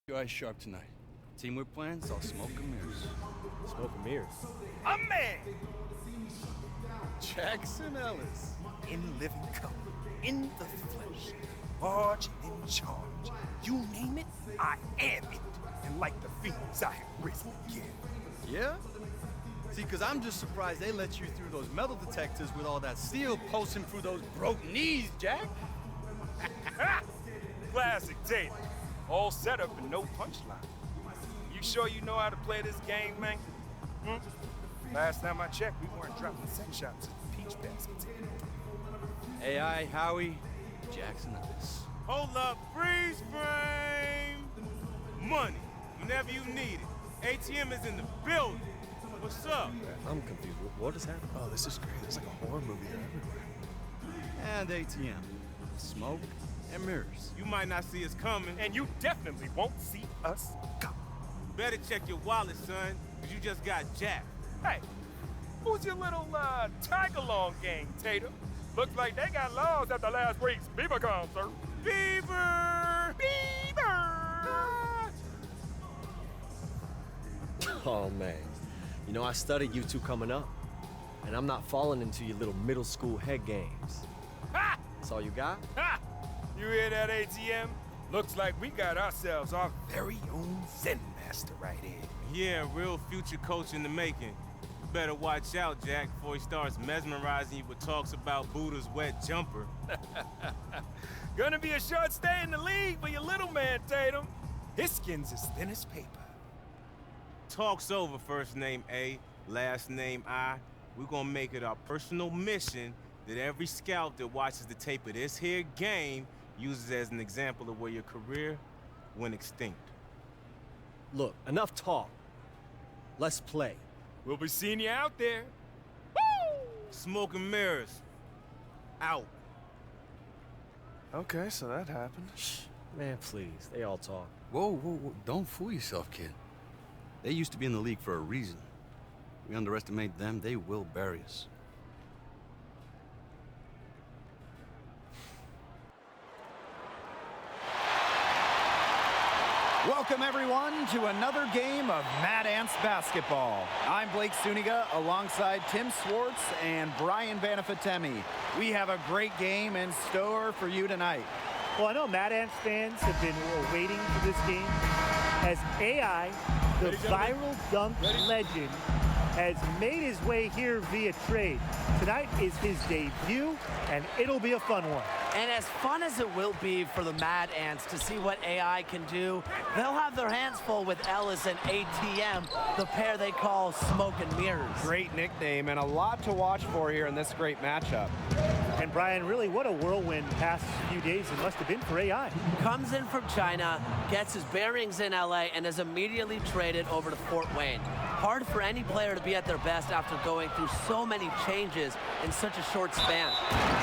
Your eyes sharp tonight. Team we're playing, it's all smoke and mirrors. Smoke and mirrors. A man! Jackson Ellis. In living color, in the flesh, large and in charge. You name it, I am it. And like the fiends, I have risen again. Yeah? See, because I'm just surprised they let you through those metal detectors with all that steel pulsing through those broken knees, Jack. Classic Tatum. All set up and no punchline. You sure you know how to play this game, man? Last time I checked, we weren't dropping sex shots in peach baskets. AI, Howie, Jackson Ellis. Hold up, freeze frame! Money, whenever you need it. ATM is in the building. What's up? I'm confused. What is happening? Oh, this is great. There's like a horror movie here everywhere. And ATM. Smoke and mirrors. You might not see us coming. And you definitely won't see us come. Better check your wallet, son, because you just got jacked. Hey, who's your little tag-along gang, Tatum? Looks like they got lost at the last week's Bieber concert. Beaver! Oh, man. You know, I studied you two coming up, and I'm not falling into your little middle school head games. Ha! That's all you got? Ha! You hear that, ATM? Looks like we got ourselves our very own Zen master right here. Yeah, real future coach in the making. You better watch out, Jack, before he starts mesmerizing you with talks about Buddha's wet jumper. Gonna be a short stay in the league for your little man, Tatum. His skin's as thin as paper. Talk's over, first name A, last name I. We're gonna make it our personal mission that every scout that watches the tape of this here game uses as an example of where your career went extinct. Look, enough talk. Let's play. We'll be seeing you out there. Smoke and mirrors. Out. Okay, so that happened. Shh. Man, please. They all talk. Whoa. Don't fool yourself, kid. They used to be in the league for a reason. We underestimate them, they will bury us. Welcome, everyone, to another game of Mad Ants basketball. I'm Blake Suniga alongside Tim Swartz and Brian Banafatemi. We have a great game in store for you tonight. Well, I know Mad Ants fans have been waiting for this game as AI, the viral dunk legend, has made his way here via trade. Tonight is his debut, and it'll be a fun one. And as fun as it will be for the Mad Ants to see what AI can do, they'll have their hands full with Ellis and ATM, the pair they call Smoke and Mirrors. Great nickname and a lot to watch for here in this great matchup. And Brian, really, what a whirlwind past few days it must have been for AI. Comes in from China, gets his bearings in LA, and is immediately traded over to Fort Wayne. Hard for any player to be at their best after going through so many changes in such a short span.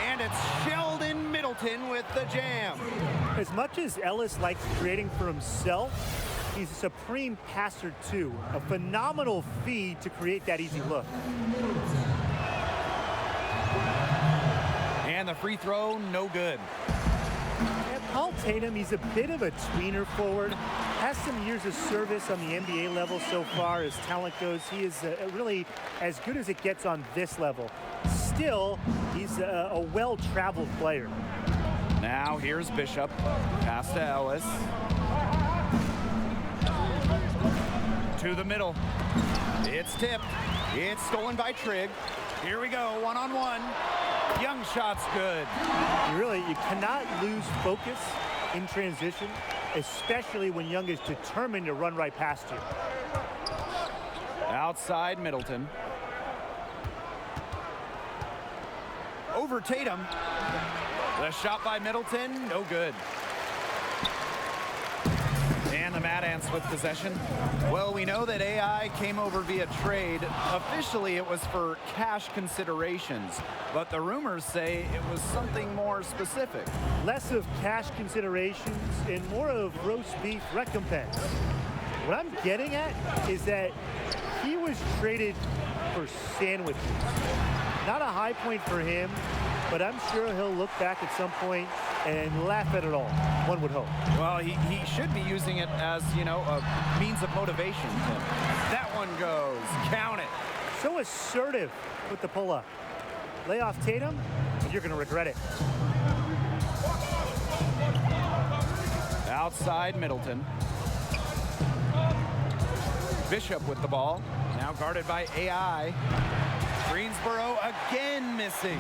And it's Sheldon Middleton with the jam. As much as Ellis likes creating for himself, he's a supreme passer too. A phenomenal feed to create that easy look. And the free throw, no good. And Paul Tatum, he's a bit of a tweener forward. Has some years of service on the NBA level so far as talent goes. He is really as good as it gets on this level. Still, he's a well-traveled player. Now here's Bishop. Pass to Ellis. To the middle. It's tipped. It's stolen by Trigg. Here we go, one-on-one. Young shot's good. You cannot lose focus in transition, especially when Young is determined to run right past you. Outside Middleton. Over Tatum. The shot by Middleton, no good. And the Mad Ants with possession. Well, we know that AI came over via trade. Officially, it was for cash considerations, but the rumors say it was something more specific. Less of cash considerations and more of roast beef recompense. What I'm getting at is that he was traded for sandwiches. Not a high point for him, but I'm sure he'll look back at some point and laugh at it all, one would hope. Well, he should be using it as, you know, a means of motivation. That one goes. Count it. So assertive with the pull-up. Lay off Tatum, and you're going to regret it. Outside Middleton. Bishop with the ball. Now guarded by AI. Greensboro again missing.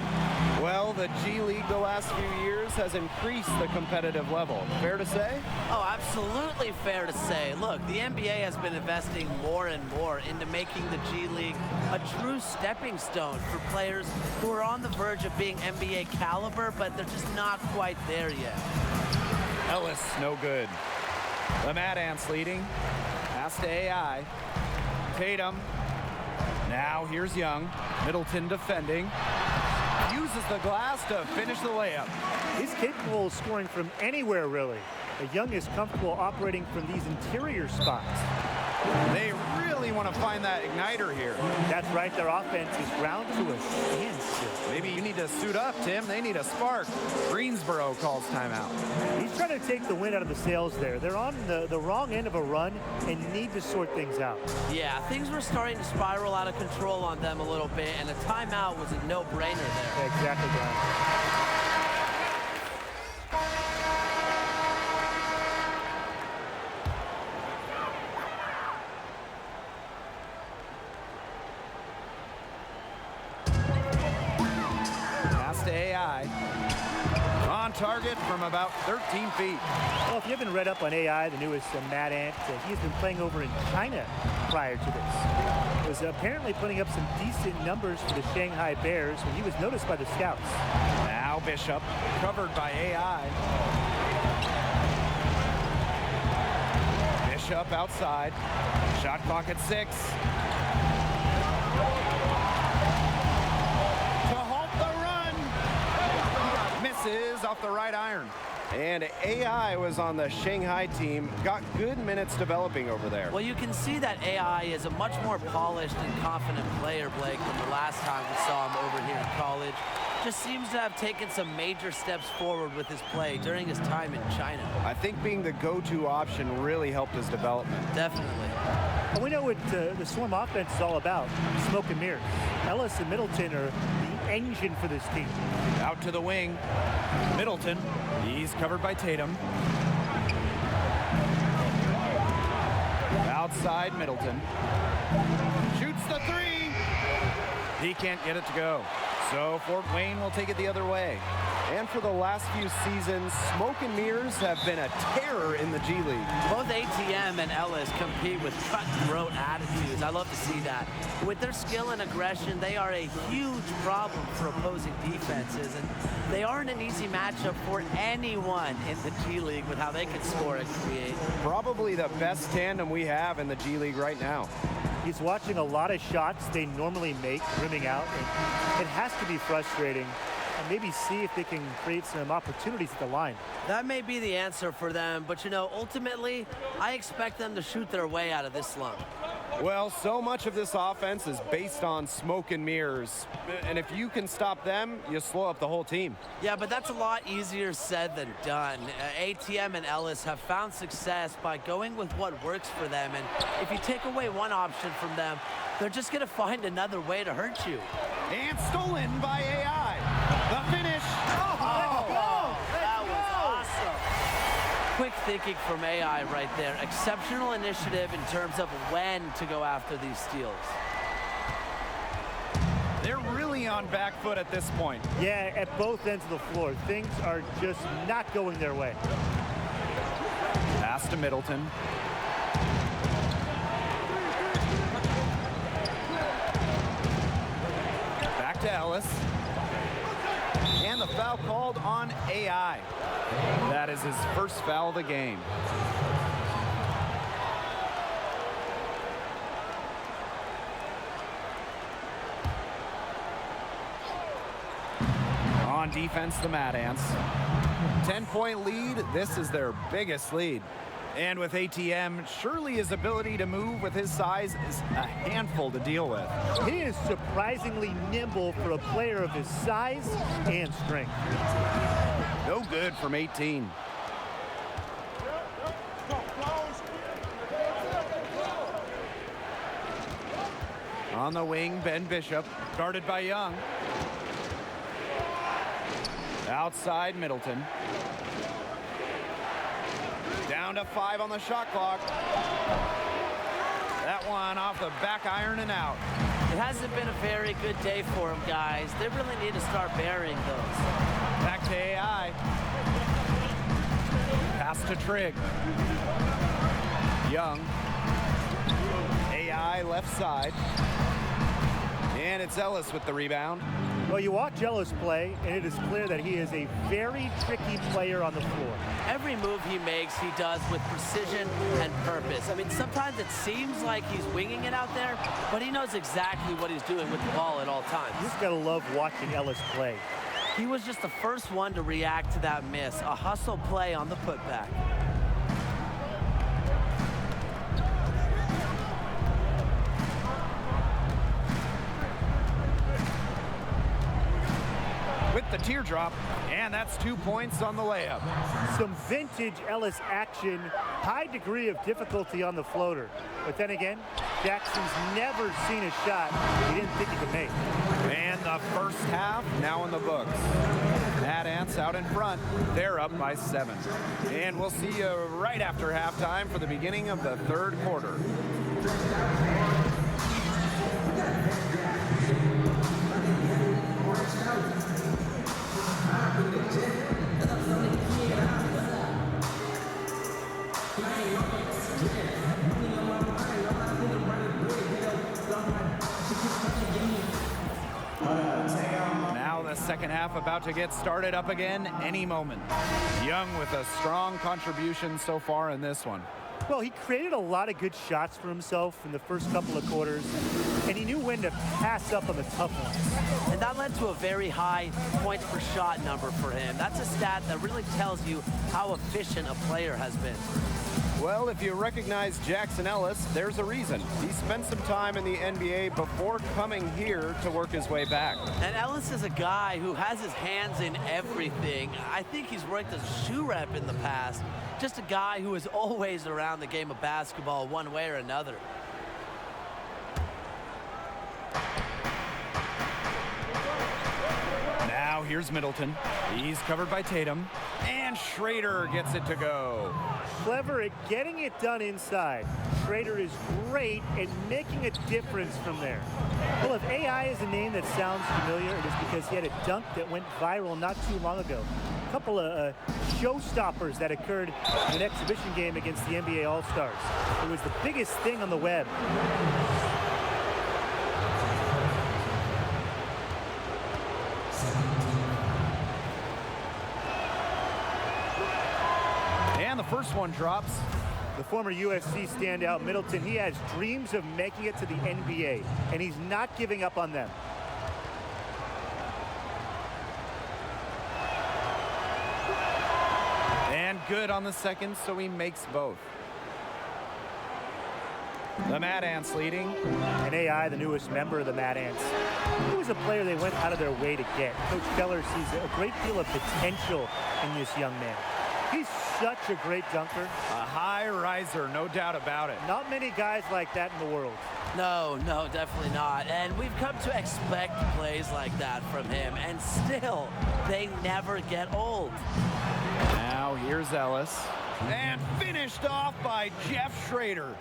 Well, the G League the last few years has increased the competitive level. Fair to say? Oh, absolutely fair to say. Look, the NBA has been investing more and more into making the G League a true stepping stone for players who are on the verge of being NBA caliber, but they're just not quite there yet. Ellis, no good. The Mad Ants leading. Pass to AI. Tatum. Now here's Young. Middleton defending. Uses the glass to finish the layup. He's capable of scoring from anywhere, really. But Young is comfortable operating from these interior spots. They really want to find that igniter here. That's right, their offense is ground to a standstill. Maybe you need to suit up, Tim. They need a spark. Greensboro calls timeout. He's trying to take the wind out of the sails there. They're on the wrong end of a run and need to sort things out. Yeah, things were starting to spiral out of control on them a little bit, and a timeout was a no-brainer there. Exactly, Brian. On target from about 13 feet. Well, if you haven't read up on AI, the newest Mad Ant, he's been playing over in China prior to this. Was apparently putting up some decent numbers for the Shanghai Bears when he was noticed by the scouts. Now Bishop, covered by AI. Bishop outside. Shot clock at 6. Misses off the right iron. And AI was on the Shanghai team, got good minutes developing over there. Well, you can see that AI is a much more polished and confident player, Blake, than the last time we saw him over here in college. Just seems to have taken some major steps forward with his play during his time in China. I think being the go-to option really helped his development. Definitely. Well, we know what the Swarm offense is all about, smoke and mirrors. Ellis and Middleton are the engine for this team. Out to the wing. Middleton. He's covered by Tatum. Outside Middleton. Shoots the 3. He can't get it to go. So Fort Wayne will take it the other way. And for the last few seasons, smoke and mirrors have been a terror in the G League. Both ATM and Ellis compete with cutthroat attitudes. I love to see that. With their skill and aggression, they are a huge problem for opposing defenses, and they aren't an easy matchup for anyone in the G League with how they can score and create. Probably the best tandem we have in the G League right now. He's watching a lot of shots they normally make, rimming out, and it has to be frustrating. And maybe see if they can create some opportunities at the line. That may be the answer for them, but you know, ultimately, I expect them to shoot their way out of this slump. Well, so much of this offense is based on smoke and mirrors. And if you can stop them, you slow up the whole team. Yeah, but that's a lot easier said than done. ATM and Ellis have found success by going with what works for them. And if you take away one option from them, they're just going to find another way to hurt you. And stolen by AI. The finish. That was awesome. Quick thinking from AI right there. Exceptional initiative in terms of when to go after these steals. They're really on back foot at this point. Yeah, at both ends of the floor. Things are just not going their way. Pass to Middleton. Back to Ellis. And the foul called on AI. That is his first foul of the game. On defense, the Mad Ants. 10-point lead. This is their biggest lead. And with ATM, surely his ability to move with his size is a handful to deal with. He is surprisingly nimble for a player of his size and strength. No good from 18. On the wing, Ben Bishop, guarded by Young. Outside, Middleton. Down to 5 on the shot clock. That one off the back iron and out. It hasn't been a very good day for him, guys. They really need to start burying those. Back to AI. Pass to Trigg. Young. AI left side. And it's Ellis with the rebound. Well, you watch Ellis play, and it is clear that he is a very tricky player on the floor. Every move he makes, he does with precision and purpose. I mean, sometimes it seems like he's winging it out there, but he knows exactly what he's doing with the ball at all times. You just gotta love watching Ellis play. He was just the first one to react to that miss, a hustle play on the putback. With the teardrop, and that's 2 points on the layup. Some vintage Ellis action, high degree of difficulty on the floater. But then again, Jackson's never seen a shot he didn't think he could make. And the first half now in the books. Mad Ants out in front. They're up by 7. And we'll see you right after halftime for the beginning of the third quarter. Now the second half about to get started up again any moment. Young with a strong contribution so far in this one. Well, he created a lot of good shots for himself in the first couple of quarters, and he knew when to pass up on the tough ones. And that led to a very high points per shot number for him. That's a stat that really tells you how efficient a player has been. Well, if you recognize Jackson Ellis, there's a reason. He spent some time in the NBA before coming here to work his way back. And Ellis is a guy who has his hands in everything. I think he's worked as a shoe rep in the past. Just a guy who is always around the game of basketball one way or another. Now here's Middleton. He's covered by Tatum. And Schrader gets it to go. Clever at getting it done inside. Schrader is great at making a difference from there. Well, if AI is a name that sounds familiar, it is because he had a dunk that went viral not too long ago. A couple of showstoppers that occurred in an exhibition game against the NBA All-Stars. It was the biggest thing on the web. And the first one drops. The former USC standout Middleton, he has dreams of making it to the NBA, and he's not giving up on them. And good on the second, so he makes both. The Mad Ants leading. And AI, the newest member of the Mad Ants, he was a player they went out of their way to get. Coach Keller sees a great deal of potential in this young man. He's such a great dunker. A high riser, no doubt about it. Not many guys like that in the world. No, definitely not. And we've come to expect plays like that from him, and still, they never get old. Now here's Ellis. And finished off by Jeff Schrader.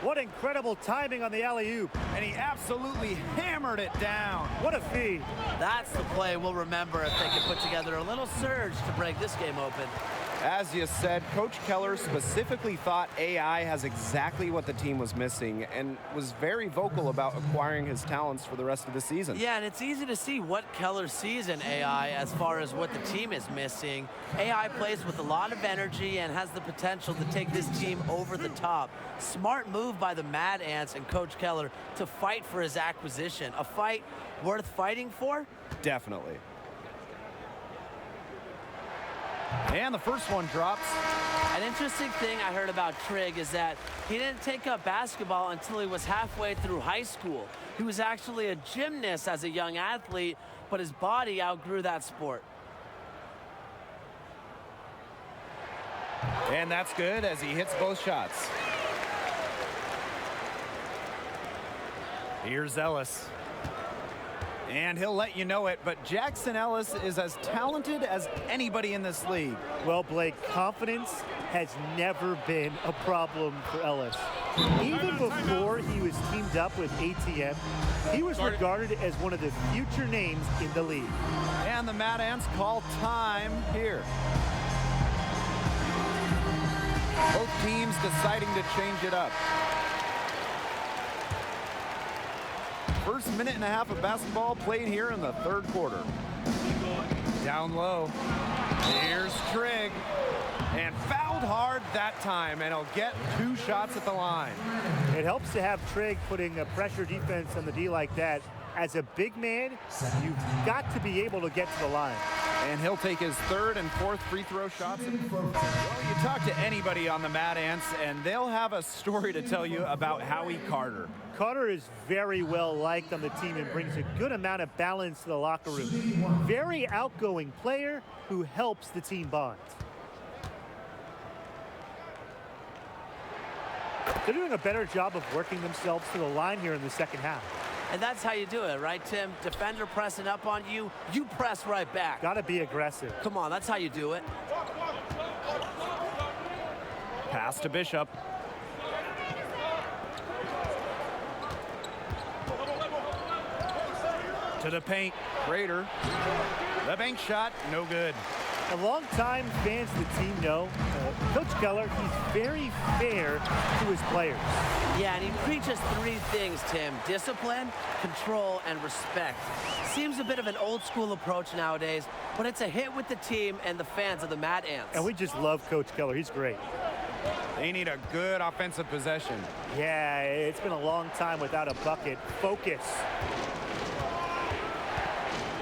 What incredible timing on the alley-oop. And he absolutely hammered it down. What a feed. That's the play we'll remember if they can put together a little surge to break this game open. As you said, Coach Keller specifically thought AI has exactly what the team was missing and was very vocal about acquiring his talents for the rest of the season. Yeah, and it's easy to see what Keller sees in AI as far as what the team is missing. AI plays with a lot of energy and has the potential to take this team over the top. Smart move by the Mad Ants and Coach Keller to fight for his acquisition. A fight worth fighting for? Definitely. And the first one drops. An interesting thing I heard about Trigg is that he didn't take up basketball until he was halfway through high school. He was actually a gymnast as a young athlete, but his body outgrew that sport. And that's good as he hits both shots. Here's Ellis. And he'll let you know it, but Jackson Ellis is as talented as anybody in this league. Well, Blake, confidence has never been a problem for Ellis. Even before he was teamed up with ATM, he was regarded as one of the future names in the league. And the Mad Ants call time here. Both teams deciding to change it up. First minute and a half of basketball played here in the third quarter. Down low. Here's Trigg. And fouled hard that time, and he'll get 2 shots at the line. It helps to have Trigg putting a pressure defense on the D like that. As a big man, you've got to be able to get to the line. And he'll take his 3rd and 4th free throw shots. Well, you talk to anybody on the Mad Ants, and they'll have a story to tell you about Howie Carter. Carter is very well liked on the team and brings a good amount of balance to the locker room. Very outgoing player who helps the team bond. They're doing a better job of working themselves to the line here in the second half. And that's how you do it, right, Tim? Defender pressing up on you, you press right back. Got to be aggressive. Come on, that's how you do it. Pass to Bishop. To the paint, Rader. The bank shot, no good. A long-time fans of the team know Coach Keller, he's very fair to his players. Yeah, and he preaches 3 things, Tim. Discipline, control, and respect. Seems a bit of an old-school approach nowadays, but it's a hit with the team and the fans of the Mad Ants. And we just love Coach Keller. He's great. They need a good offensive possession. Yeah, it's been a long time without a bucket. Focus.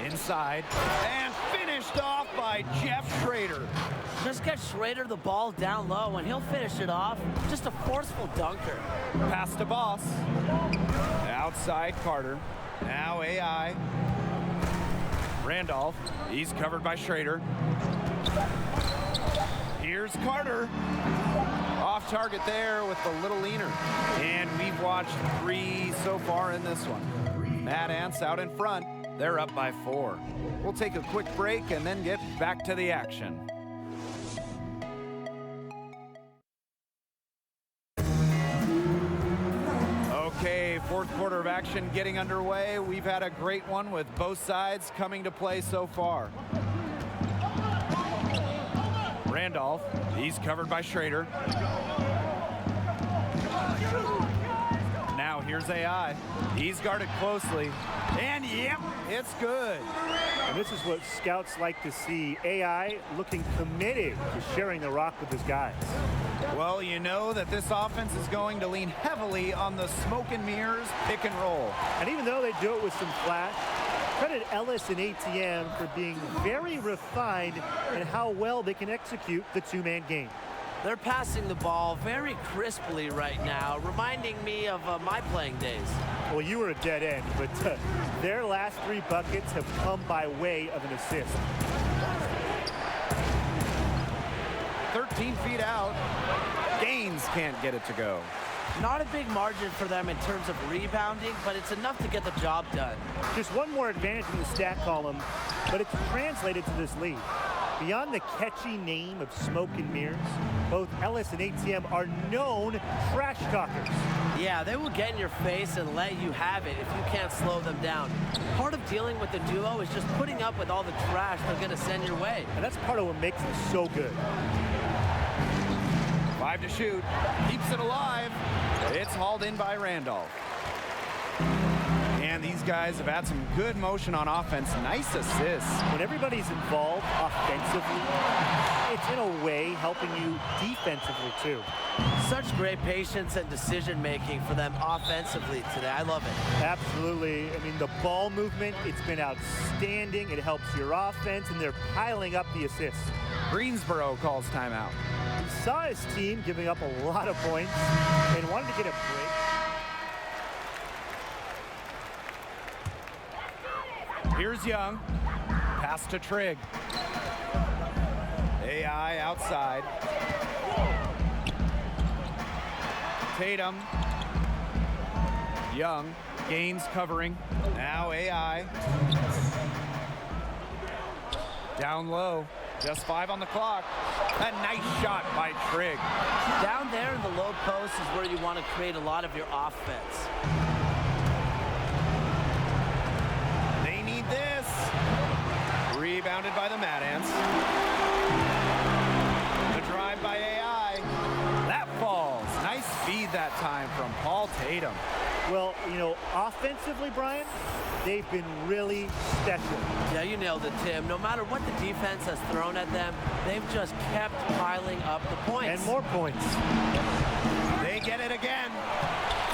Inside, and finished off by Jeff Schrader. Just get Schrader the ball down low, and he'll finish it off. Just a forceful dunker. Pass to Boss. Outside Carter. Now AI. Randolph. He's covered by Schrader. Here's Carter. Off target there with the little leaner. And we've watched 3 so far in this one. Mad Ants out in front. They're up by 4. We'll take a quick break and then get back to the action. Okay, 4th quarter of action getting underway. We've had a great one with both sides coming to play so far. Randolph, he's covered by Schrader. Now here's AI. He's guarded closely. And yep, it's good. And this is what scouts like to see. AI looking committed to sharing the rock with his guys. Well, you know that this offense is going to lean heavily on the smoke and mirrors pick and roll. And even though they do it with some flash, credit Ellis and ATM for being very refined in how well they can execute the 2-man game. They're passing the ball very crisply right now, reminding me of my playing days. Well, you were a dead end, but their last 3 buckets have come by way of an assist. 13 feet out. Gaines can't get it to go. Not a big margin for them in terms of rebounding, but it's enough to get the job done. Just one more advantage in the stat column, but it's translated to this lead. Beyond the catchy name of smoke and mirrors, both Ellis and ATM are known trash talkers. Yeah, they will get in your face and let you have it if you can't slow them down. Part of dealing with the duo is just putting up with all the trash they're going to send your way. And that's part of what makes them so good. 5 to shoot. Keeps it alive. It's hauled in by Randolph. And these guys have had some good motion on offense. Nice assists. When everybody's involved offensively, it's in a way helping you defensively too. Such great patience and decision-making for them offensively today. I love it. Absolutely. I mean, the ball movement, it's been outstanding. It helps your offense, and they're piling up the assists. Greensboro calls timeout. saw his team giving up a lot of points and wanted to get a break. Here's Young. Pass to Trigg. AI outside. Tatum. Young gains covering. Now AI. Down low. Just 5 on the clock. A nice shot by Trigg. Down there in the low post is where you want to create a lot of your offense. They need this. Rebounded by the Mad Ants. The drive by AI. That falls. Nice feed that time from Paul Tatum. Well, you know, offensively, Brian, they've been really special. Yeah, you nailed it, Tim. No matter what the defense has thrown at them, they've just kept piling up the points. And more points. They get it again.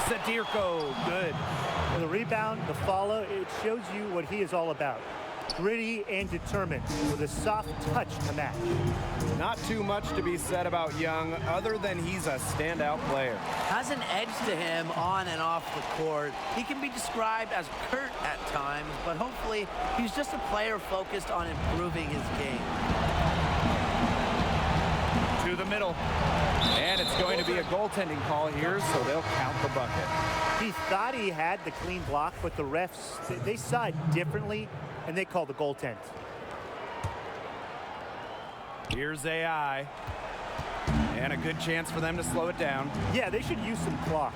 Sadirko, good. The rebound, the follow, it shows you what he is all about. Gritty and determined with a soft touch to match. Not too much to be said about Young other than he's a standout player. Has an edge to him on and off the court. He can be described as curt at times, but hopefully he's just a player focused on improving his game. To the middle. And it's going to be a goaltending call here, so they'll count the bucket. He thought he had the clean block, but the refs, they saw it differently, and they called the goaltend. Here's AI. And a good chance for them to slow it down. Yeah, they should use some clock.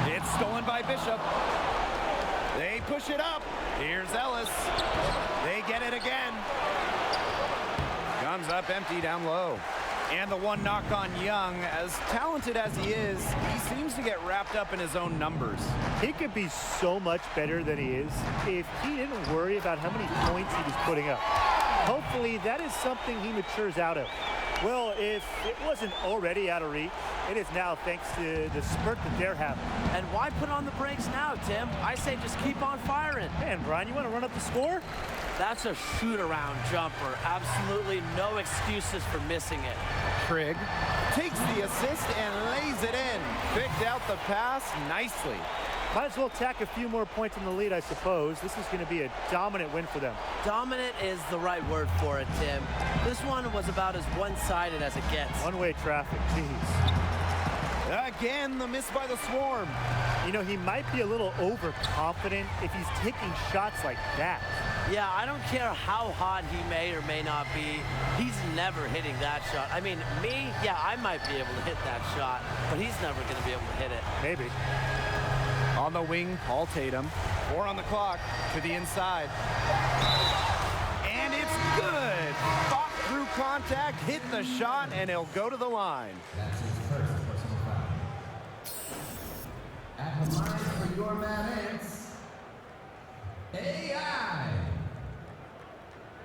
It's stolen by Bishop. They push it up. Here's Ellis. They get it again. Comes up empty down low. And the one knock on Young. As talented as he is, he seems to get wrapped up in his own numbers. He could be so much better than he is if he didn't worry about how many points he was putting up. Hopefully, that is something he matures out of. Well, if it wasn't already out of reach, it is now thanks to the spurt that they're having. And why put on the brakes now, Tim? I say just keep on firing. Man, Brian, you want to run up the score? That's a shoot-around jumper. Absolutely no excuses for missing it. Trigg takes the assist and lays it in. Picked out the pass nicely. Might as well tack a few more points in the lead, I suppose. This is going to be a dominant win for them. Dominant is the right word for it, Tim. This one was about as one-sided as it gets. One-way traffic, jeez. Again, the miss by the Swarm. You know, he might be a little overconfident if he's taking shots like that. Yeah, I don't care how hot he may or may not be. He's never hitting that shot. I mean, me, yeah, I might be able to hit that shot, but he's never going to be able to hit it. Maybe. On the wing, Paul Tatum. 4 on the clock to the inside. And it's good. Fought through contact, hit the shot, and he'll go to the line. That's his first personal foul. At the line for your Mad Ants, AI.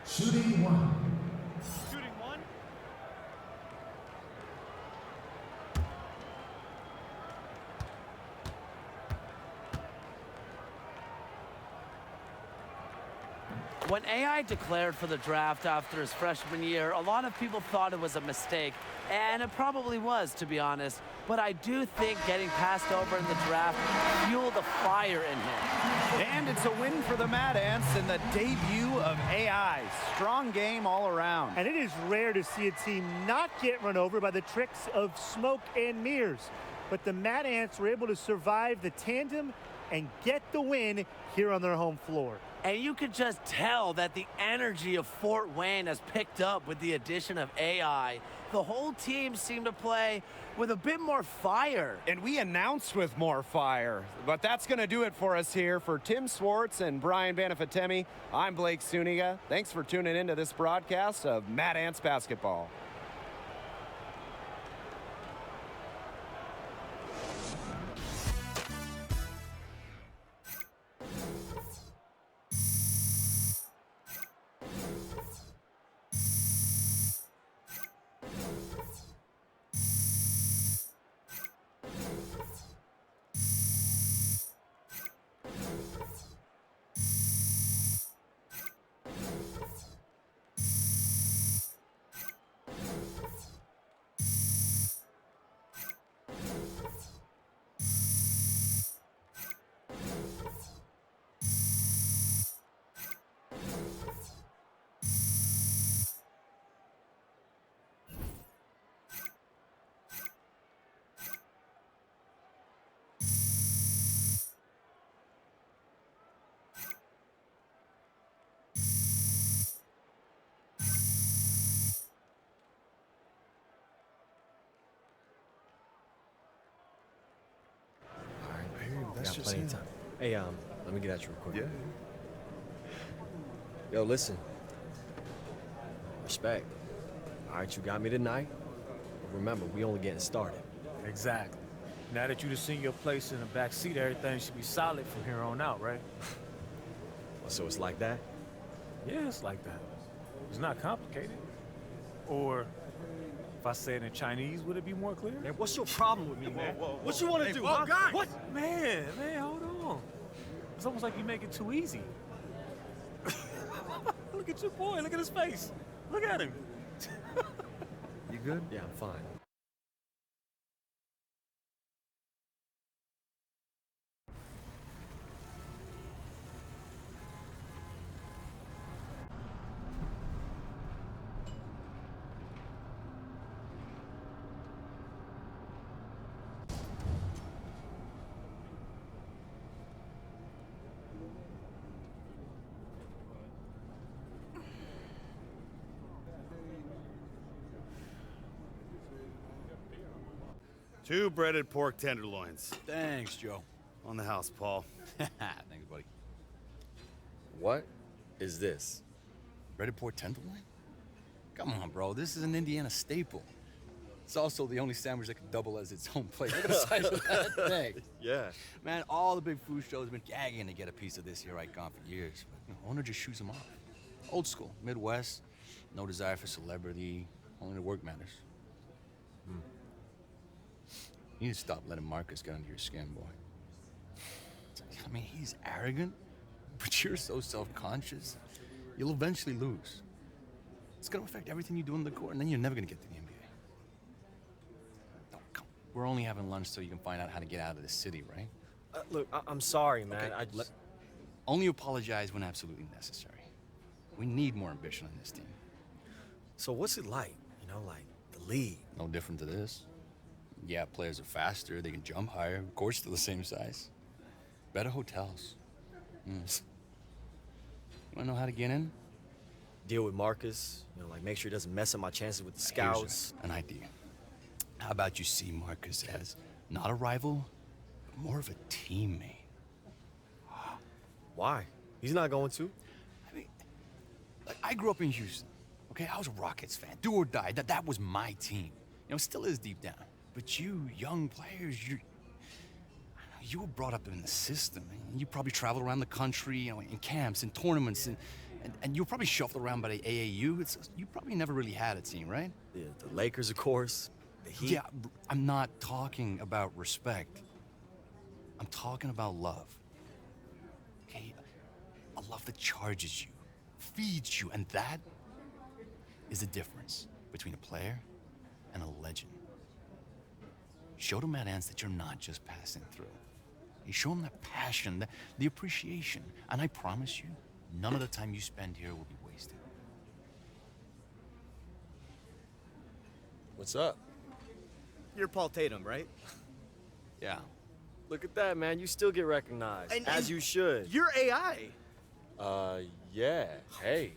Shooting 1. Shooting one. When AI declared for the draft after his freshman year, a lot of people thought it was a mistake, and it probably was, to be honest. But I do think getting passed over in the draft fueled the fire in him. And it's a win for the Mad Ants in the debut of AI. Strong game all around. And it is rare to see a team not get run over by the tricks of smoke and mirrors. But the Mad Ants were able to survive the tandem and get the win here on their home floor. And you could just tell that the energy of Fort Wayne has picked up with the addition of AI. The whole team seemed to play with a bit more fire. And we announced with more fire. But that's going to do it for us here. For Tim Swartz and Brian Banafitemi, I'm Blake Suniga. Thanks for tuning into this broadcast of Mad Ants Basketball. got plenty of time. Hey, let me get at you real quick. Yeah. Yo, listen. Respect. All right, you got me tonight. But remember, we only getting started. Exactly. Now that you've seen your place in the back seat, everything should be solid from here on out, right? So it's like that? Yeah, it's like that. It's not complicated. Or, if I say it in Chinese, would it be more clear? Man, what's your problem with me, man? What you want to do, whoa, huh? guys! What? Man, hold on. It's almost like you make it too easy. Look at your boy, look at his face. Look at him. You good? Yeah, I'm fine. Two breaded pork tenderloins. Thanks, Joe. On the house, Paul. Thanks, buddy. What is this? Breaded pork tenderloin? Come on, bro. This is an Indiana staple. It's also the only sandwich that can double as its own plate. Look at the size of that thing. Yeah. Man, all the big food shows have been gagging to get a piece of this here icon for years. But owner just shoots them off. Old school, Midwest, no desire for celebrity, only the work matters. You need to stop letting Marcus get under your skin, boy. I mean, he's arrogant, but you're so self-conscious. You'll eventually lose. It's gonna affect everything you do in the court, and then you're never gonna get to the NBA. No, come. We're only having lunch so you can find out how to get out of the city, right? Look, I'm sorry, man. Okay, only apologize when absolutely necessary. We need more ambition on this team. So what's it like? You know, like the league? No different to this. Yeah, players are faster, they can jump higher, court's still the same size. Better hotels. You wanna know how to get in? Deal with Marcus. You know, like make sure he doesn't mess up my chances with the scouts. Here's an idea. How about you see Marcus as not a rival, but more of a teammate? Why? He's not going to. I mean, like, I grew up in Houston, okay? I was a Rockets fan, do or die. That was my team. You know, it still is deep down. But you, young players, you were brought up in the system. And you probably traveled around the country, you know, in camps and tournaments, and you were probably shuffled around by the AAU. You probably never really had a team, right? Yeah, the Lakers, of course. The Heat. Yeah, I'm not talking about respect. I'm talking about love. Okay? A love that charges you, feeds you, and that is the difference between a player and a legend. Show the Mad Ants that you're not just passing through. You show them that passion, the appreciation, and I promise you, none of the time you spend here will be wasted. What's up? You're Paul Tatum, right? Yeah. Look at that, man. You still get recognized. As you should. You're AI. Yeah. Hey.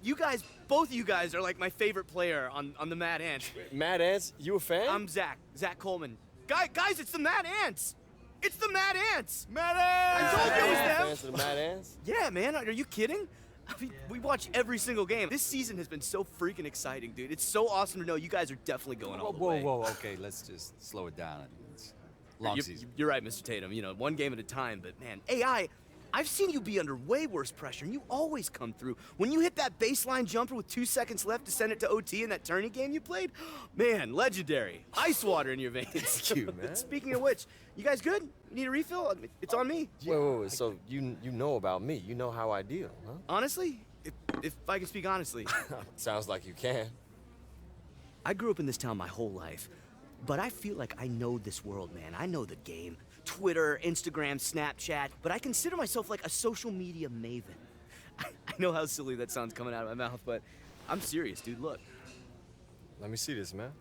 You guys, both of you guys are like my favorite player on the Mad Ants. Mad Ants? You a fan? I'm Zach Coleman. Guys, it's the Mad Ants. It's the Mad Ants. Mad Ants! I told you it was them. Fans of the Mad Ants? Yeah, man. Are you kidding? I mean, we watch every single game. This season has been so freaking exciting, dude. It's so awesome to know you guys are definitely going all the way. Whoa, okay, let's just slow it down. It's long season. You're right, Mr. Tatum. You know, one game at a time. But man, AI, I've seen you be under way worse pressure, and you always come through. When you hit that baseline jumper with 2 seconds left to send it to OT in that tourney game you played, man, legendary. Ice water in your veins. Thank you, man. Speaking of which, you guys good? You need a refill? It's on me. Wait. So you know about me. You know how I deal, huh? Honestly, if I can speak honestly. Sounds like you can. I grew up in this town my whole life, but I feel like I know this world, man. I know the game. Twitter, Instagram, Snapchat, but I consider myself like a social media maven. I know how silly that sounds coming out of my mouth, but I'm serious, dude. Look. Let me see this, man.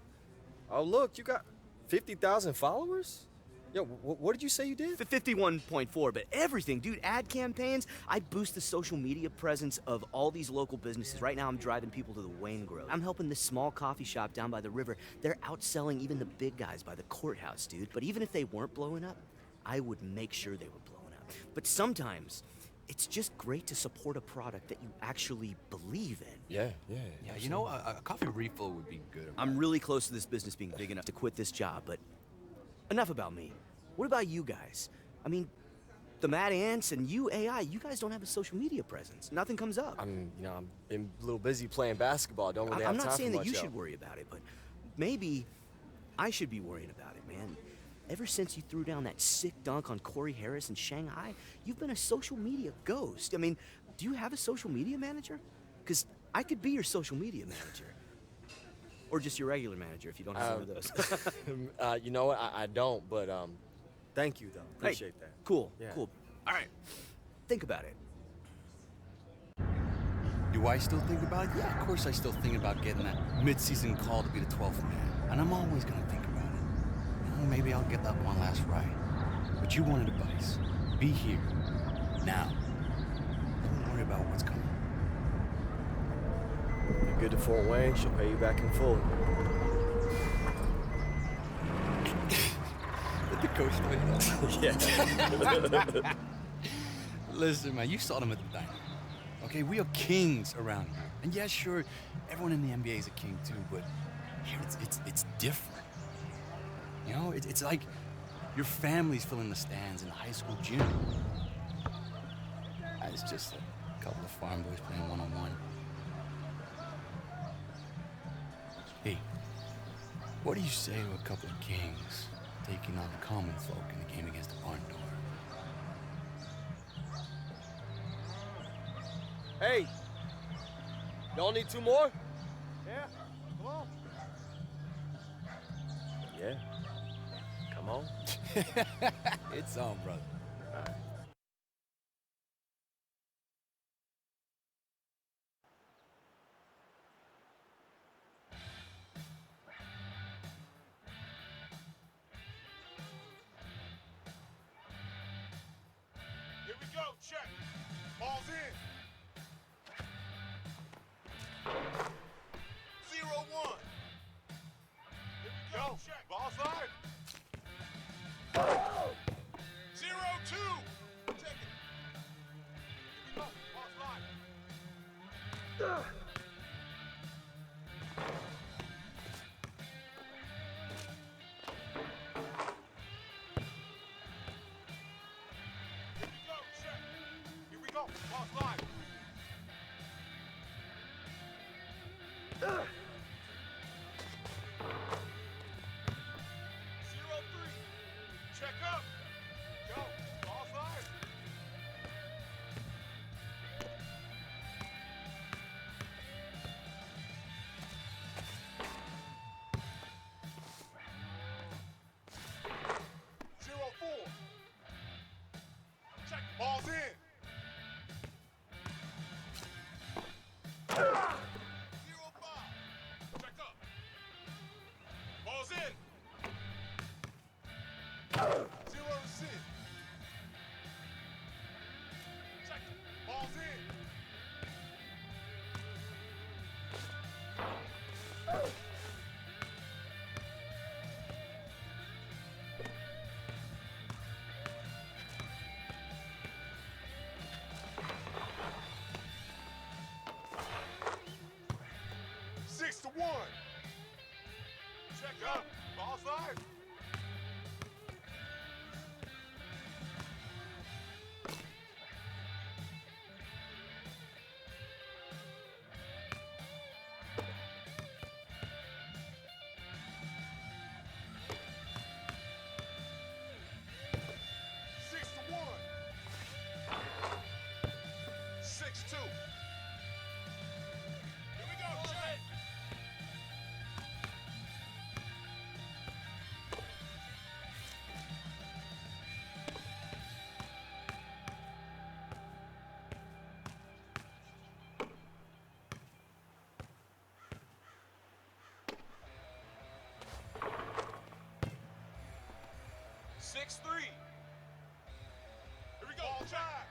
Oh, look, you got 50,000 followers? Yo, what did you say you did? 51.4, but everything, dude. Ad campaigns. I boost the social media presence of all these local businesses. Right now, I'm driving people to the Wayne Grove. I'm helping this small coffee shop down by the river. They're outselling even the big guys by the courthouse, dude. But even if they weren't blowing up, I would make sure they were blown up. But sometimes, it's just great to support a product that you actually believe in. Yeah, you know, a coffee refill would be good. I'm really close to this business being big enough to quit this job, but enough about me. What about you guys? I mean, the Mad Ants and you, AI, you guys don't have a social media presence. Nothing comes up. I'm been a little busy playing basketball. Don't really have I'm time not saying for that you much should worry about it, but maybe I should be worrying about it, man. Ever since you threw down that sick dunk on Corey Harris in Shanghai, you've been a social media ghost. I mean, do you have a social media manager? Because I could be your social media manager. Or just your regular manager if you don't have one of those. You know what? I don't, but thank you, though. Appreciate Hey, that. Cool, Yeah. cool. All right, think about it. Do I still think about it? Yeah, of course I still think about getting that mid-season call to be the 12th man. And I'm always gonna think about it. You know, maybe I'll get that one last ride. But you wanted advice. Be here. Now. Don't worry about what's coming. You're good to Fort Wayne. She'll pay you back in full. Did the coach know that? Yeah. Listen, man, you saw them at the diner. Okay, we are kings around here. And yeah, sure, everyone in the NBA is a king too, but here it's different. You know, it's like your family's filling the stands in the high school gym. It's just a couple of farm boys playing one-on-one. Hey, what do you say to a couple of kings taking on the common folk in the game against the barn door? Hey, y'all need 2 more? Yeah, come on. Yeah. Come on. It's on, brother. Here we go, check. Ball's in. 0-1. Here we go, check. Ball's live. 0-2. Check it. Here we go. Ball's live. Here we go, check. Here we go. Ball's live. 0-3. Check up. Go. Ball's live. Check. Ball's in. 0-5. Check up. Ball's in. 0-6. Check. Ball's in. 6-1. Check up. Ball's live. Six-three. Here we go. Check.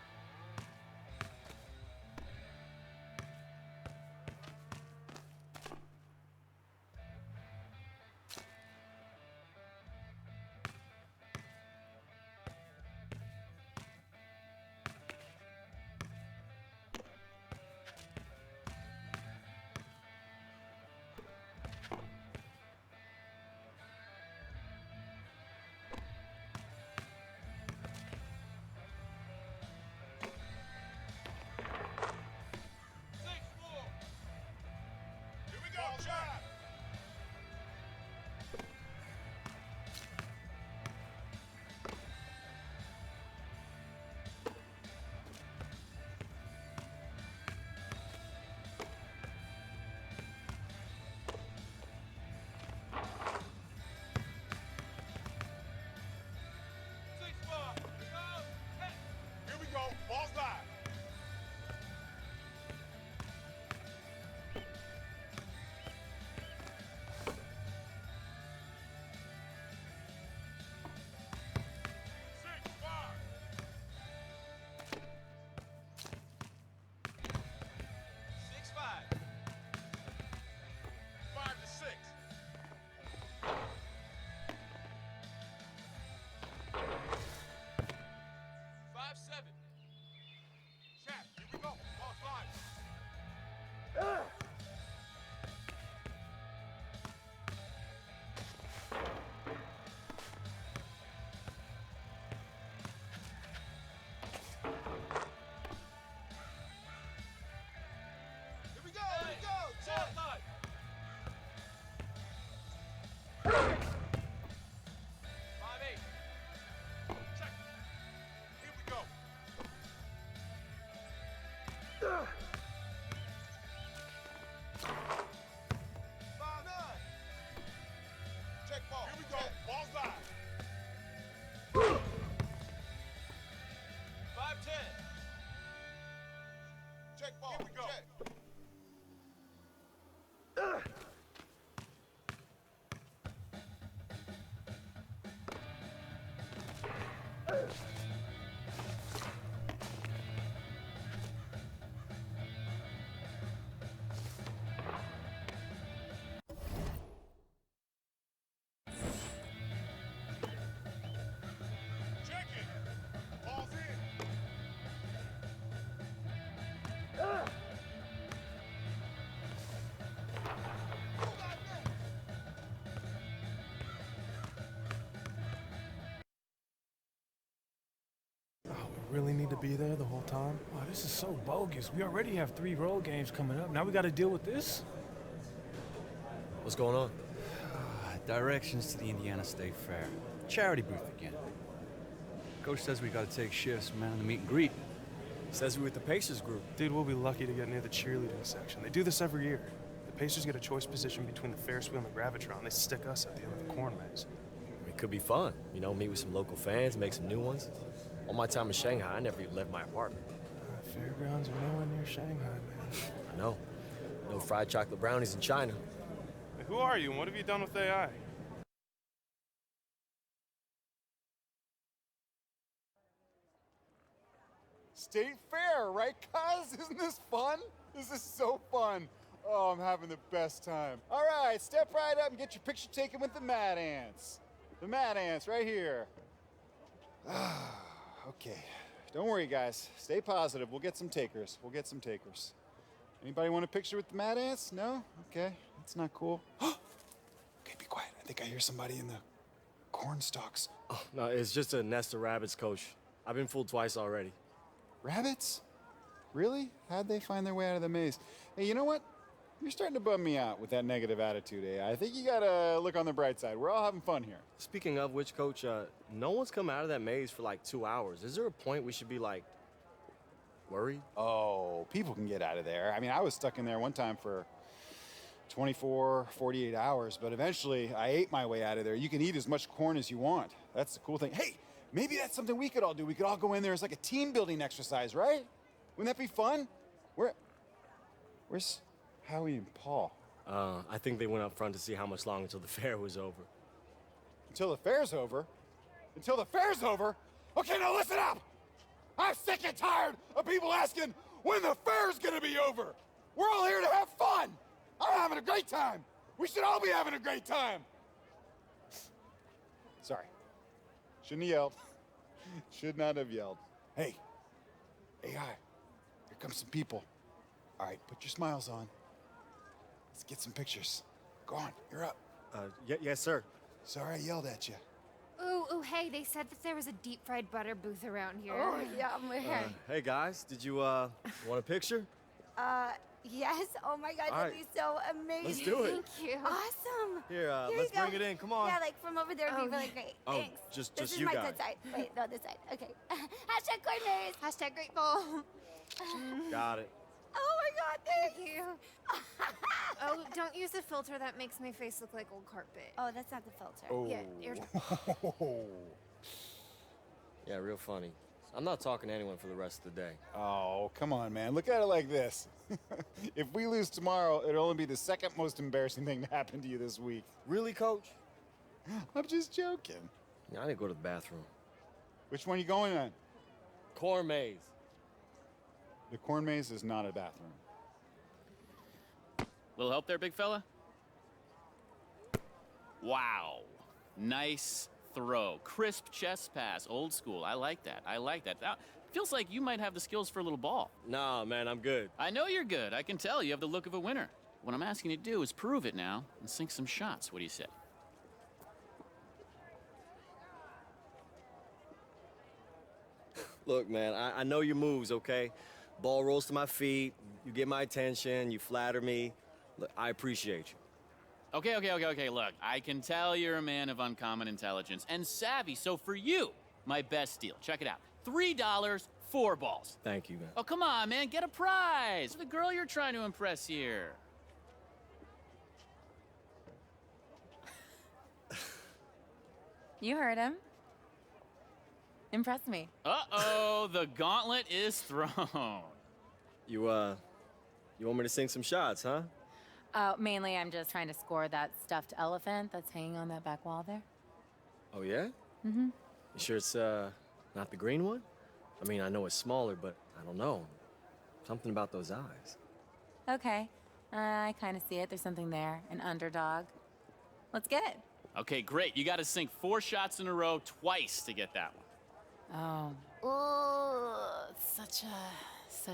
Check ball. Here we go. Check. Check it. Ball's in. Oh, we really need to be there the whole time? Oh, this is so bogus. We already have 3 road games coming up. Now we got to deal with this? What's going on? Directions to the Indiana State Fair. Charity booth again. Coach says we gotta take shifts, man, to meet and greet. Says we with the Pacers group. Dude, we'll be lucky to get near the cheerleading section. They do this every year. The Pacers get a choice position between the Ferris wheel and the Gravitron. They stick us at the end of the corn maze. It could be fun. You know, meet with some local fans, make some new ones. All my time in Shanghai, I never even left my apartment. Fairgrounds are nowhere near Shanghai, man. I know. No fried chocolate brownies in China. Hey, who are you and what have you done with AI? State Fair, right, cuz? Isn't this fun? This is so fun. Oh, I'm having the best time. All right, step right up and get your picture taken with the Mad Ants. The Mad Ants right here. Okay, don't worry, guys. Stay positive. We'll get some takers. We'll get some takers. Anybody want a picture with the Mad Ants? No? Okay, that's not cool. Okay, be quiet. I think I hear somebody in the corn stalks. Oh, no, it's just a nest of rabbits, Coach. I've been fooled twice already. Rabbits? Really? How'd they find their way out of the maze? Hey, you know what? You're starting to bum me out with that negative attitude, eh? I think you gotta look on the bright side. We're all having fun here. Speaking of which, Coach, no one's come out of that maze for like 2 hours. Is there a point we should be like, worried? Oh, people can get out of there. I mean, I was stuck in there one time for 24, 48 hours, but eventually I ate my way out of there. You can eat as much corn as you want. That's the cool thing. Hey, maybe that's something we could all do. We could all go in there as like a team building exercise, right? Wouldn't that be fun? Where's Howie and Paul? I think they went up front to see how much longer until the fair was over. Until the fair's over? Until the fair's over? Okay, now listen up! I'm sick and tired of people asking when the fair's gonna be over! We're all here to have fun! I'm having a great time! We should all be having a great time! Sorry. Shouldn't have yelled. Should not have yelled. Hey, AI, here come some people. All right, put your smiles on. Let's get some pictures. Go on, you're up. Yes, sir. Sorry I yelled at you. Ooh, hey, they said that there was a deep fried butter booth around here. Oh, yeah, we're here. Hey, guys, did you want a picture? Yes. Oh my God, All that'd right. be so amazing. Let's do it. Thank you. Awesome. Here, Here let's you go. bring it in. Come on. Yeah, like from over there would be really great. Oh, Thanks. just this is you my guys. good side. Wait, no, this side. Okay. Hashtag corn maze. Hashtag grateful. Got it. Oh my God, Thank you. Oh, don't use a filter. That makes my face look like old carpet. Oh, that's not the filter. Oh. Yeah, you're... Yeah, real funny. I'm not talking to anyone for the rest of the day. Oh, come on, man. Look at it like this. If we lose tomorrow, it'll only be the second most embarrassing thing to happen to you this week. Really, Coach? I'm just joking. Yeah, I need to go to the bathroom. Which one are you going on? Corn maze. The corn maze is not a bathroom. Little help there, big fella? Wow. Nice throw. Crisp chest pass. Old school. I like that. I like that. Now, feels like you might have the skills for a little ball. Nah, man, I'm good. I know you're good. I can tell you have the look of a winner. What I'm asking you to do is prove it now and sink some shots. What do you say? Look, man, I know your moves, okay? Ball rolls to my feet, you get my attention, you flatter me. Look, I appreciate you. Okay. Look, I can tell you're a man of uncommon intelligence and savvy, so for you, my best deal. Check it out. $3, 4 balls. Thank you, man. Oh, come on, man. Get a prize. For the girl you're trying to impress here. You heard him. Impress me. Uh-oh, the gauntlet is thrown. You want me to sink some shots, huh? Mainly, I'm just trying to score that stuffed elephant that's hanging on that back wall there. Oh, yeah? Mm-hmm. You sure it's, not the green one? I mean, I know it's smaller, but I don't know. Something about those eyes. Okay. I kind of see it. There's something there. An underdog. Let's get it. Okay, great. You got to sink 4 shots in a row twice to get that one. Oh. Ooh, such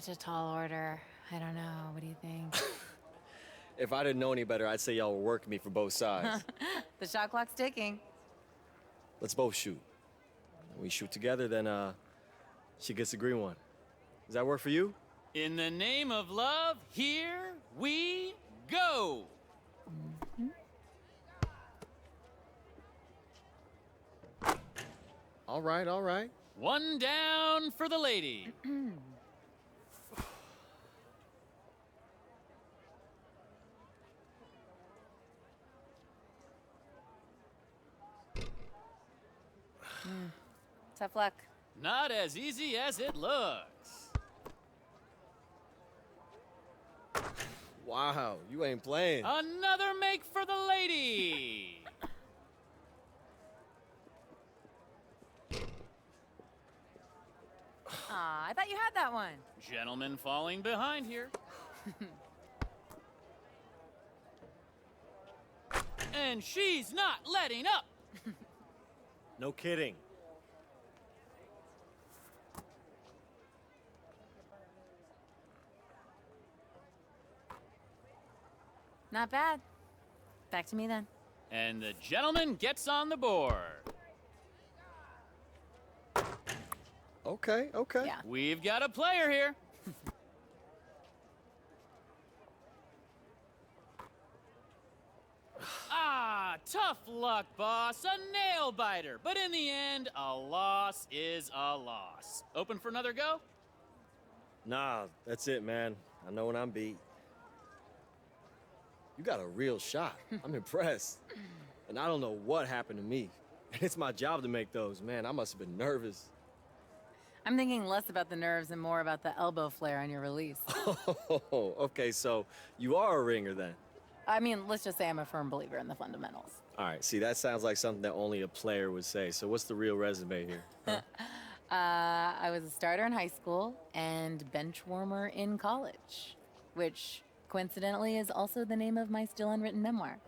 a tall order. I don't know. What do you think? If I didn't know any better, I'd say y'all were working me for both sides. The shot clock's ticking. Let's both shoot. When we shoot together, then, she gets the green one. Does that work for you? In the name of love, here we go. All right, all right. 1 down for the lady. Tough luck. Not as easy as it looks. Wow, you ain't playing. Another make for the lady. Aw, I thought you had that one. Gentleman falling behind here. And she's not letting up. No kidding. Not bad. Back to me then. And the gentleman gets on the board. Okay, okay. Yeah. We've got a player here. Tough luck, boss. A nail biter. But in the end, a loss is a loss. Open for another go? Nah, that's it, man. I know when I'm beat. You got a real shot. I'm impressed. And I don't know what happened to me. And it's my job to make those. Man, I must have been nervous. I'm thinking less about the nerves and more about the elbow flare on your release. Oh, okay, so you are a ringer then. I mean, let's just say I'm a firm believer in the fundamentals. All right, see, that sounds like something that only a player would say. So what's the real resume here? Huh? I was a starter in high school and bench warmer in college, which coincidentally is also the name of my still unwritten memoir.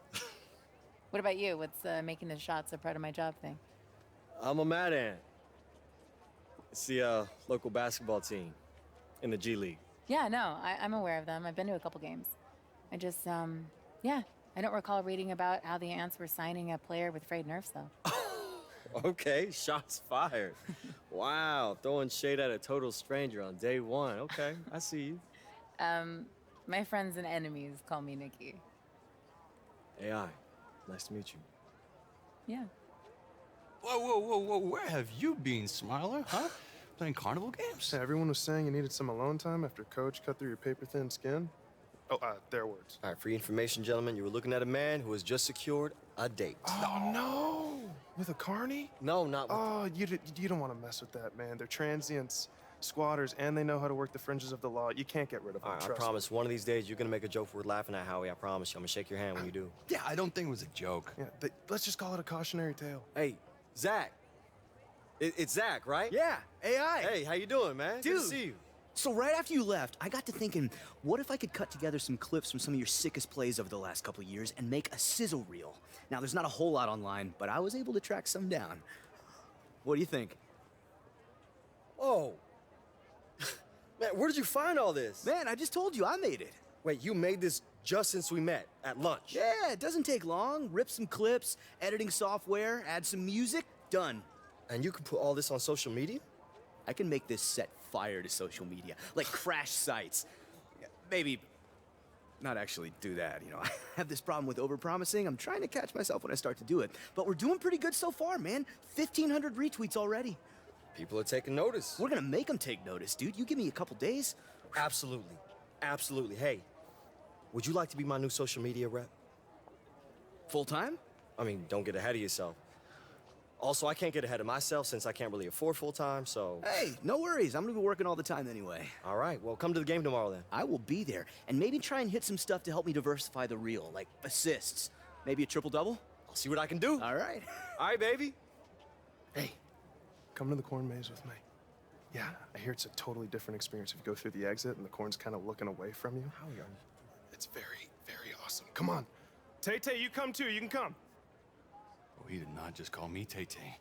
What about you? What's making the shots a part of my job thing? I'm a Mad Ant. It's the local basketball team in the G League. Yeah, no, I'm aware of them. I've been to a couple games. I just, yeah, I don't recall reading about how the Ants were signing a player with frayed nerves, though. Okay, shots fired. Wow, throwing shade at a total stranger on day one. Okay, I see you. My friends and enemies call me Nikki. AI, nice to meet you. Yeah. Whoa, where have you been, Smiler, huh? Playing carnival games? So everyone was saying you needed some alone time after Coach cut through your paper-thin skin? Oh, their words. All right, for your information, gentlemen, you were looking at a man who has just secured a date. Oh, no! With a carny? No, not with... Oh, you don't want to mess with that, man. They're transients, squatters, and they know how to work the fringes of the law. You can't get rid of them, All right, I trust promise, one of these days you're gonna make a joke worth laughing at, Howie. I promise you. I'm gonna shake your hand when you do. Yeah, I don't think it was a joke. me. Yeah, let's just call it a cautionary tale. Hey, Zach. It's Zach, right? Yeah, AI. Hey, how you doing, man? Dude. Good to see you. So right after you left, I got to thinking, what if I could cut together some clips from some of your sickest plays over the last couple of years and make a sizzle reel? Now, there's not a whole lot online, but I was able to track some down. What do you think? Oh. Man, where did you find all this? Man, I just told you I made it. Wait, you made this just since we met at lunch? Yeah, it doesn't take long. Rip some clips, editing software, add some music, done. And you can put all this on social media? I can make this set fire to social media, like crash sites. Maybe not actually do that, you know. I have this problem with overpromising. I'm trying to catch myself when I start to do it. But we're doing pretty good so far, man. 1,500 retweets already. People are taking notice. We're gonna make them take notice, dude. You give me a couple days. Absolutely. Absolutely. Hey, would you like to be my new social media rep? Full time? I mean, don't get ahead of yourself. Also, I can't get ahead of myself since I can't really afford full-time, so... Hey, no worries. I'm gonna be working all the time anyway. All right, well, come to the game tomorrow then. I will be there, and maybe try and hit some stuff to help me diversify the reel, like assists. Maybe a triple-double? I'll see what I can do. All right. All right, baby. Hey, come to the corn maze with me. Yeah, I hear it's a totally different experience if you go through the exit and the corn's kind of looking away from you. How young? It's very, very awesome. Come on. Tay-Tay, you come too. You can come. Oh, he did not just call me Tay-Tay.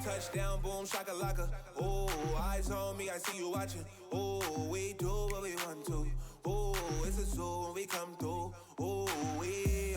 Touchdown, boom, shakalaka. Ooh, eyes on me, I see you watching. Ooh, we do what we